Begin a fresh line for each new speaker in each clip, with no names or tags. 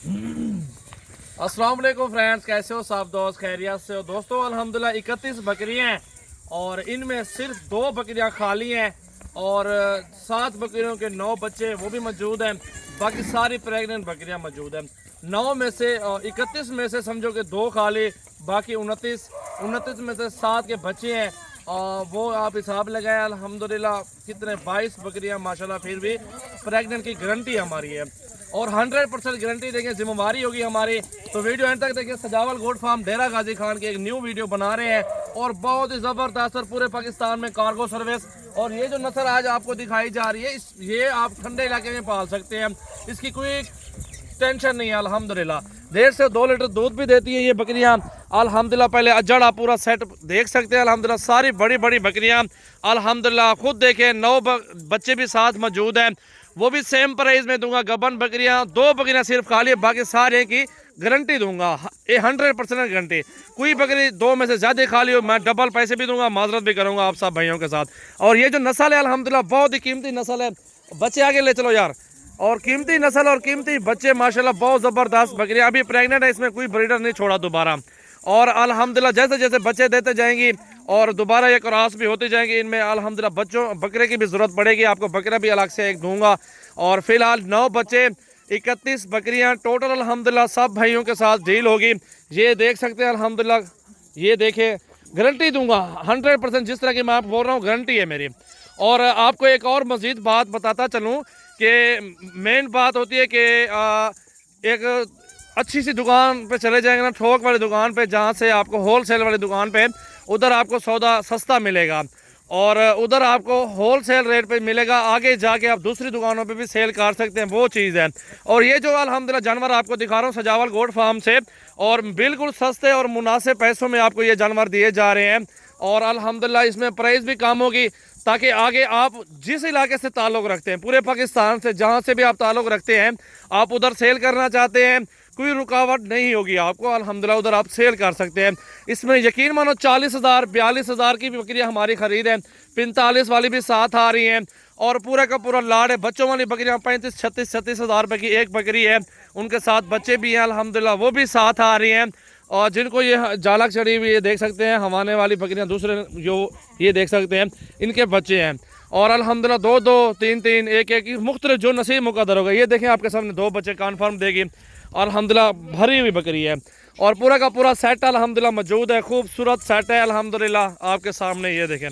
अस्सलाम वालेकुम फ्रेंड्स, कैसे हो सब दोस्त? खैरियत से हो दोस्तों? अल्हम्दुलिल्लाह 31 बकरियां हैं और इनमें सिर्फ 2 बकरियां खाली हैं और 7 बकरियों के 9 बच्चे वो भी मौजूद हैं। बाकी सारी प्रेग्नेंट बकरियां मौजूद हैं। 9 में से 31 में से समझो कि 2 खाली, बाकी 29 में से 7 के बच्चे हैं। वो आप हिसाब लगाएं। अल्हम्दुलिल्लाह कितने 22 बकरियां माशाल्लाह फिर भी प्रेग्नेंट की गारंटी हमारी है और 100% गारंटी देंगे, जिम्मेवारी होगी हमारी। तो वीडियो एंड तक देखिए। सजावल गोट फार्म डेरा गाजी खान की एक न्यू वीडियो बना रहे हैं और बहुत ही ज़बरदस्त और पूरे पाकिस्तान में कार्गो सर्विस। और ये जो नस्ल आज आपको दिखाई जा रही है ये आप ठंडे इलाके में पाल सकते हैं, इसकी कोई टेंशन नहीं है। अल्हम्दुलिल्लाह 1.5 से 2 लीटर दूध भी देती है ये बकरियां। अल्हम्दुलिल्लाह पहले अजड़ आप पूरा सेट देख सकते हैं। अल्हम्दुलिल्लाह सारी बड़ी बड़ी बकरियां अल्हम्दुलिल्लाह खुद देखें। 9 बच्चे भी साथ मौजूद हैं, वो भी सेम प्राइस में दूंगा। गबन बकरियां 2 बकरियां सिर्फ खाली है, बाकी सारे की गारंटी दूंगा। 100% गारंटी। कोई बकरी 2 में से ज़्यादा खाली हो मैं डबल पैसे भी दूंगा, माजरत भी करूंगा आप सब भाइयों के साथ। और ये जो नस्ल है अल्हम्दुलिल्लाह बहुत ही कीमती नस्ल है। बच्चे आगे ले चलो यार। और कीमती नस्ल और कीमती बच्चे माशाल्लाह बहुत ज़बरदस्त बकरियां अभी प्रेग्नेंट है, इसमें कोई ब्रीडर नहीं छोड़ा दोबारा। और अल्हम्दुलिल्लाह जैसे जैसे बच्चे देते जाएंगी और दोबारा ये क्रॉस भी होती जाएंगी इनमें। अल्हम्दुलिल्लाह बच्चों बकरे की भी ज़रूरत पड़ेगी, आपको बकरा भी अलग से एक दूंगा। और फिलहाल 9 बच्चे 31 बकरियां टोटल अल्हम्दुलिल्लाह सब भाइयों के साथ डील होगी। ये देख सकते हैं अल्हम्दुलिल्लाह, ये देखें गारंटी दूंगा 100%। जिस तरह की मैं आपको बोल रहा हूँ गारंटी है मेरी। और आपको एक और मज़ीद बात बताता चलूँ कि मेन बात होती है कि एक अच्छी सी दुकान पे चले जाएंगे ना, थोक वाली दुकान पे, जहाँ से आपको होल सेल वाली दुकान पे उधर आपको सौदा सस्ता मिलेगा और उधर आपको होल सेल रेट पे मिलेगा। आगे जाके आप दूसरी दुकानों पे भी सेल कर सकते हैं, वो चीज़ है। और ये जो अल्हम्दुलिल्लाह जानवर आपको दिखा रहा हूँ सजावल गोट फार्म से, और बिल्कुल सस्ते और मुनासिब पैसों में आपको ये जानवर दिए जा रहे हैं। और अल्हम्दुलिल्लाह इसमें प्राइस भी कम होगी ताकि आगे आप जिस इलाके से ताल्लुक़ रखते हैं, पूरे पाकिस्तान से जहाँ से भी आप ताल्लुक़ रखते हैं, आप उधर सेल करना चाहते हैं, कोई रुकावट नहीं होगी आपको। अल्हम्दुलिल्लाह उधर आप सेल कर सकते हैं। इसमें यकीन मानो 40,000 42,000 की भी बकरियाँ हमारी ख़रीद है, 45 वाली भी साथ आ रही हैं और पूरा का पूरा लाड है। बच्चों वाली बकरियाँ 35 36 36 हज़ार रुपये की एक बकरी है, उनके साथ बच्चे भी हैं अल्हम्दुलिल्लाह, वो भी साथ आ रही हैं। और जिनको ये जालक चढ़ी हुई ये देख सकते हैं, हवाने वाली बकरियां दूसरे जो ये देख सकते हैं, इनके बच्चे हैं। और अल्हम्दुलिल्लाह 2-2 3-3 1-1 मुख्तलिफ जो नसीब मुकद्दर होगा। ये देखें आपके सामने 2 बच्चे कन्फर्म देगी। अल्हम्दुलिल्लाह भरी हुई बकरी है और पूरा का पूरा सेट अल्हम्दुलिल्लाह मौजूद है, खूबसूरत सेट है अल्हम्दुलिल्लाह आपके सामने। ये देखें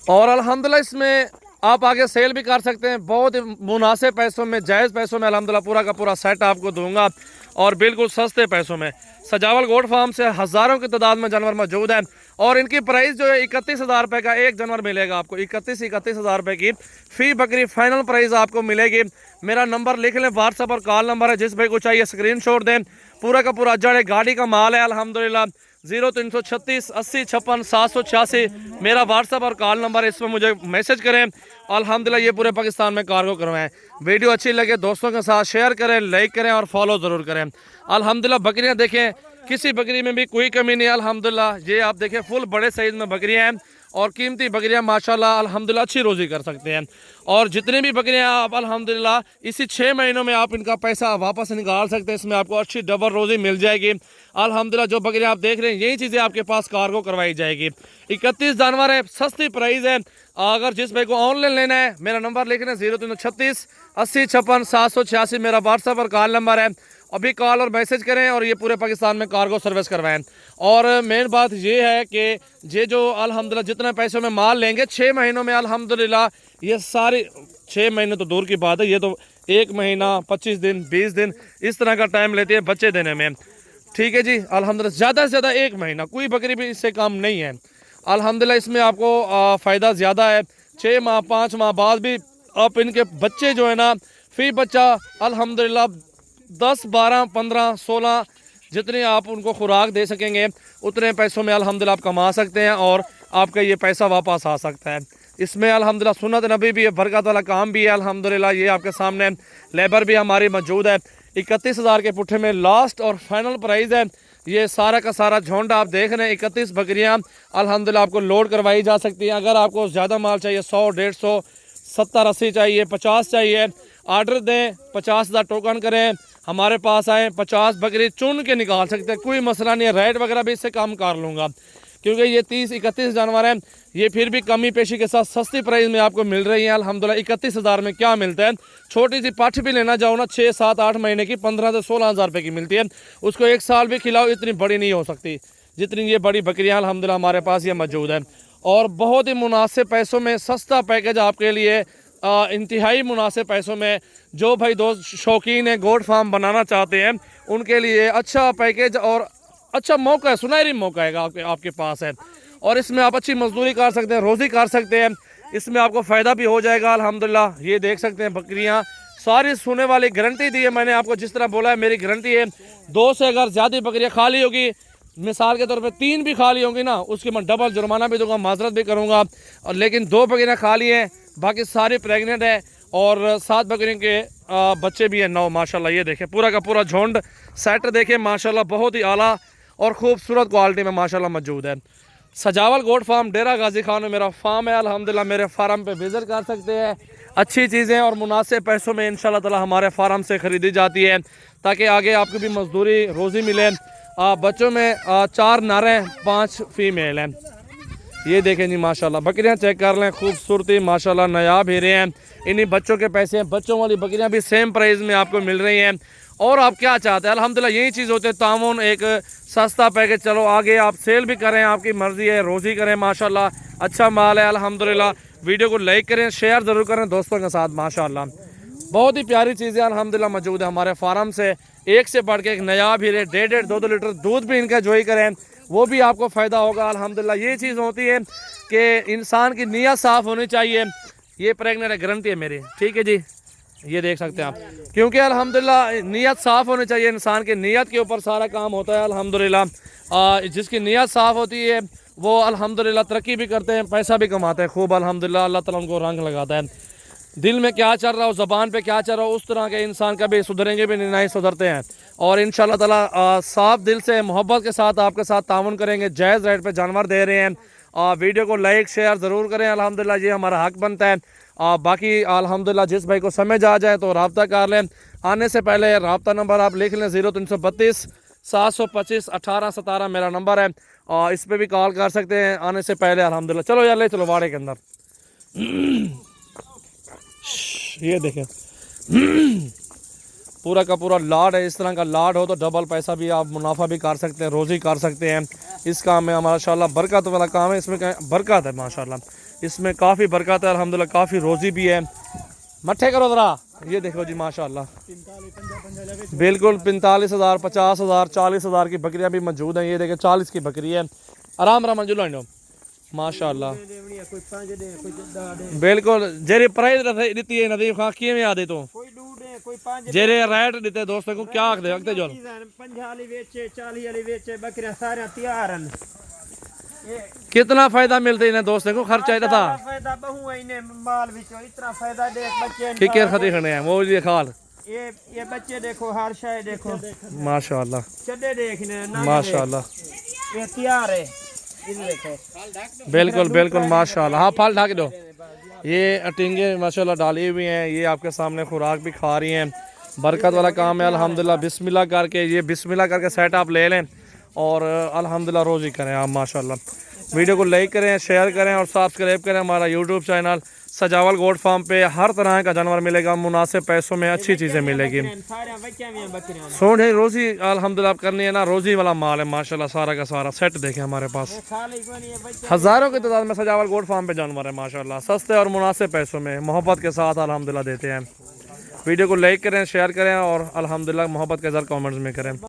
और अल्हम्दुलिल्लाह इसमें आप आगे सेल भी कर सकते हैं बहुत मुनासिब पैसों में, जायज़ पैसों में। अल्हम्दुलिल्लाह पूरा का पूरा सेट आपको दूंगा और बिल्कुल सस्ते पैसों में। सजावल गोट फार्म से हज़ारों की तादाद में जानवर मौजूद हैं और इनकी प्राइस जो है 31,000 रुपये का एक जानवर मिलेगा आपको। 31,000 रुपये की फ़ी बकरी फाइनल प्राइस आपको मिलेगी। मेरा नंबर लिख लें, व्हाट्सएप और कॉल नंबर है, जिस भाई को चाहिए स्क्रीनशॉट दें। पूरा का पूरा जड़ गाड़ी का माल है अल्हम्दुलिल्लाह। 0336 80 56 786 मेरा व्हाट्सएप और कॉल नंबर है, इस पर मुझे मैसेज करें। अल्हम्दुलिल्लाह ये पूरे पाकिस्तान में कार्गो करवाएं। वीडियो अच्छी लगे दोस्तों के साथ शेयर करें, लाइक करें और फॉलो ज़रूर करें। अल्हम्दुलिल्लाह बकरियां देखें, किसी बकरी में भी कोई कमी नहीं है अल्हम्दुलिल्लाह। ये आप देखें फुल बड़े साइज़ में बकरियां हैं और कीमती बकरियां माशाल्लाह अल्हम्दुलिल्लाह अच्छी रोज़ी कर सकते हैं। और जितनी भी बकरियां आप अल्हम्दुलिल्लाह इसी 6 महीनों में आप इनका पैसा वापस निकाल सकते हैं, इसमें आपको अच्छी डबल रोज़ी मिल जाएगी अल्हम्दुलिल्लाह। जो बकरियां आप देख रहे हैं यही चीज़ें आपके पास कार्गो करवाई जाएगी। 31 जानवर है, सस्ती प्राइस है। अगर जिस भाई को ऑनलाइन लेना है मेरा नंबर लिख लें, 0336 80 56 786 मेरा व्हाट्सएप और कॉल नंबर है। अभी कॉल और मैसेज करें और ये पूरे पाकिस्तान में कार्गो सर्विस करवाएं। और मेन बात ये है कि ये जो अल्हम्दुलिल्लाह जितने पैसों में माल लेंगे 6 महीनों में अल्हम्दुलिल्लाह ये सारी 6 महीने तो दूर की बात है, ये तो 1 महीना 25 दिन 20 दिन इस तरह का टाइम लेती है बच्चे देने में। ठीक है जी, अल्हम्दुलिल्लाह ज़्यादा से ज़्यादा 1 महीना, कोई बकरी भी इससे कम नहीं है अल्हम्दुलिल्लाह। इसमें आपको फ़ायदा ज़्यादा है। 6 माह 5 माह बाद भी आप इनके बच्चे जो है ना, फ़ी बच्चा अल्हम्दुलिल्लाह 10 12 15 16 जितने आप उनको खुराक दे सकेंगे उतने पैसों में अल्हम्दुलिल्लाह आप कमा सकते हैं और आपका ये पैसा वापस आ सकता है। इसमें अल्हम्दुलिल्लाह सुन्नत नबी भी है, बरकत वाला काम भी है अल्हम्दुलिल्लाह। ये आपके सामने लेबर भी हमारी मौजूद है। 31,000 के पुट्ठे में लास्ट और फाइनल प्राइस है। ये सारा का सारा झुंड आप देख रहे हैं, 31 बकरियां अल्हम्दुलिल्लाह आपको लोड करवाई जा सकती हैं। अगर आपको ज़्यादा माल चाहिए 100 150 70 80 चाहिए 50 चाहिए, ऑर्डर दें, 50,000 टोकन करें, हमारे पास आए, 50 बकरी चुन के निकाल सकते हैं, कोई मसला नहीं है। रेट वगैरह भी इससे कम कर लूँगा, क्योंकि ये 30-31 जानवर हैं। ये फिर भी कमी पेशी के साथ सस्ती प्राइस में आपको मिल रही है अल्हम्दुलिल्लाह। 31,000 में क्या मिलता है? छोटी सी पाठ भी लेना जाओ ना, 6-7-8 महीने की 15 से 16 हज़ार रुपये की मिलती है। उसको 1 साल भी खिलाओ, इतनी बड़ी नहीं हो सकती जितनी ये बड़ी बकरियाँ अल्हम्दुलिल्लाह हमारे पास ये मौजूद है। और बहुत ही मुनासिब पैसों में सस्ता पैकेज आपके लिए, इंतहाई मुनासिब पैसों में। जो भाई दोस्त शौकीन है, गोट फार्म बनाना चाहते हैं, उनके लिए अच्छा पैकेज और अच्छा मौका है, सुनहरी मौका है आपके पास है। और इसमें आप अच्छी मजदूरी कर सकते हैं, रोज़ी कर सकते हैं, इसमें आपको फ़ायदा भी हो जाएगा अल्हम्दुलिल्लाह। ये देख सकते हैं बकरियां सारी सोने वाली, गारंटी दी है मैंने आपको, जिस तरह बोला है मेरी गारंटी है। 2 से अगर ज़्यादा बकरियां खाली होगी, मिसाल के तौर पे 3 भी खाली होंगी ना, उसके मैं डबल जुर्माना भी दूंगा, माजरत भी करूँगा। और लेकिन 2 बकरियाँ खाली हैं, बाकी सारी प्रेगनेंट है और 7 बकरियों के बच्चे भी हैं 9 माशाल्लाह। ये देखें पूरा का पूरा झुंड सेट देखें माशाल्लाह, बहुत ही आला और खूबसूरत क्वालिटी में माशाल्लाह मौजूद है। सजावल गोट फार्म डेरा गाजी खान में मेरा फार्म है अल्हम्दुलिल्लाह। मेरे फार्म पे विज़िट कर सकते हैं। अच्छी चीज़ें और मुनासिब पैसों में इंशाल्लाह ताला हमारे फार्म से ख़रीदी जाती है, ताकि आगे आपको भी मजदूरी रोज़ी मिले। बच्चों में 4 नर हैं, 5 फीमेल हैं। ये देखें जी माशाल्लाह, बकरियां चेक कर लें, खूबसूरती माशाल्लाह, नायाब हीरे हैं। इन्हीं बच्चों के पैसे हैं, बच्चों वाली बकरियां भी सेम प्राइस में आपको मिल रही हैं। और आप क्या चाहते हैं? अल्हम्दुलिल्लाह यही चीज़ होती है, तामुन, एक सस्ता पैकेज। चलो आगे आप सेल भी करें, आपकी मर्ज़ी है, रोज़ी करें माशाल्लाह, अच्छा माल है अल्हम्दुलिल्लाह। वीडियो को लाइक करें, शेयर ज़रूर करें दोस्तों के साथ माशाल्लाह। बहुत ही प्यारी चीज़ें अल्हम्दुलिल्लाह मौजूद है हमारे फार्म से, एक से बढ़ के एक नायाब हीरे। 1.5 2 लीटर दूध भी इनका जोई करें, वो भी आपको फ़ायदा होगा अल्हम्दुलिल्लाह। ये चीज़ होती है कि इंसान की नीयत साफ़ होनी चाहिए। ये प्रेगनेंट है, गारंटी है मेरी, ठीक है जी। ये देख सकते हैं आप, क्योंकि अल्हम्दुलिल्लाह नीयत साफ़ होनी चाहिए। इंसान की नीयत के ऊपर सारा काम होता है अल्हम्दुलिल्लाह। जिसकी नीयत साफ़ होती है वो अल्हम्दुलिल्लाह तरक्की भी करते हैं, पैसा भी कमाते हैं खूब अल्हम्दुलिल्लाह। अल्लाह ताला उनको रंग लगाता है। दिल में क्या चल रहा हो, ज़बान पे क्या चल रहा हो, उस तरह के इंसान कभी सुधरेंगे भी नहीं सुधरते हैं। और इंशाल्लाह ताला साफ दिल से मोहब्बत के साथ आपके साथ ताउन करेंगे। जायज़ रेट पे जानवर दे रहे हैं। वीडियो को लाइक शेयर ज़रूर करें अल्हम्दुलिल्लाह, ये हमारा हक बनता है। बाकी अल्हम्दुलिल्लाह जिस भाई को समझ आ जाए तो रब्ता कर लें। आने से पहले रब्ता नंबर आप लिख लें, 0332 725 1817 मेरा नंबर है, और इस पर भी कॉल कर सकते हैं आने से पहले अल्हम्दुलिल्लाह। चलो यार ले चलो वाड़े के अंदर। ये देखें पूरा का पूरा लाड है। इस तरह का लाड हो तो डबल पैसा भी आप मुनाफा भी कर सकते हैं, रोज़ी कर सकते हैं। इस काम में माशाल्लाह बरकत वाला काम है, इसमें बरकत है माशाल्लाह, इसमें काफ़ी बरकत है अल्हम्दुलिल्लाह, काफ़ी रोज़ी भी है। मट्ठे करो ज़रा, ये देखो जी माशाल्लाह, बिल्कुल 45,000 50,000 40,000 की बकरियां भी मौजूद हैं। ये देखें 40 की बकरी है, आराम आराम मंजूल लो माशाल्लाह। बिल्कुल जेरे प्राइस दी है नदीफ खां की में आदे तो जेरे रेट देते दोस्तों को क्या आखदे वक्त जो
50 वाली बेचे 40 वाली बेचे बकरियां सारे तैयार हैं।
कितना फायदा मिलता है इन्हें दोस्तों को, खर्चा इतना था
फायदा बहु है इन्हें माल विचो इतना फायदा देख बच्चे
ठीक है खते खने हैं वो ये खाल
ये बच्चे देखो हर शय देखो
माशाल्लाह,
चड्डे देखने
माशाल्लाह,
ये तैयार है
बिल्कुल बिल्कुल माशाल्लाह। हाँ फल ढक दो, ये अटिंगे माशाल्लाह डाली हुई हैं, ये आपके सामने खुराक भी खा रही हैं। बरकत वाला काम है अल्हम्दुलिल्लाह। बिस्मिल्लाह करके ये बिस्मिल्लाह करके सेट आप ले लें और अल्हम्दुलिल्लाह रोज़ी करें आप माशाल्लाह। वीडियो को लाइक करें, शेयर करें और सब्सक्राइब करें हमारा यूट्यूब चैनल। सजावल गोट फार्म पे हर तरह का जानवर मिलेगा, मुनासिब पैसों में अच्छी चीज़ें मिलेगी। सोच है रोज़ी अल्हम्दुलिल्लाह करनी है ना, रोज़ी वाला माल है माशाल्लाह, सारा का सारा सेट देखें हमारे पास। हज़ारों की तादाद में सजावल गोट फार्म पे जानवर है माशाल्लाह, सस्ते और मुनासिब पैसों में मोहब्बत के साथ अल्हम्दुलिल्लाह देते हैं। वीडियो को लाइक करें, शेयर करें और अल्हम्दुलिल्लाह मोहब्बत के साथ कमेंट्स में करें।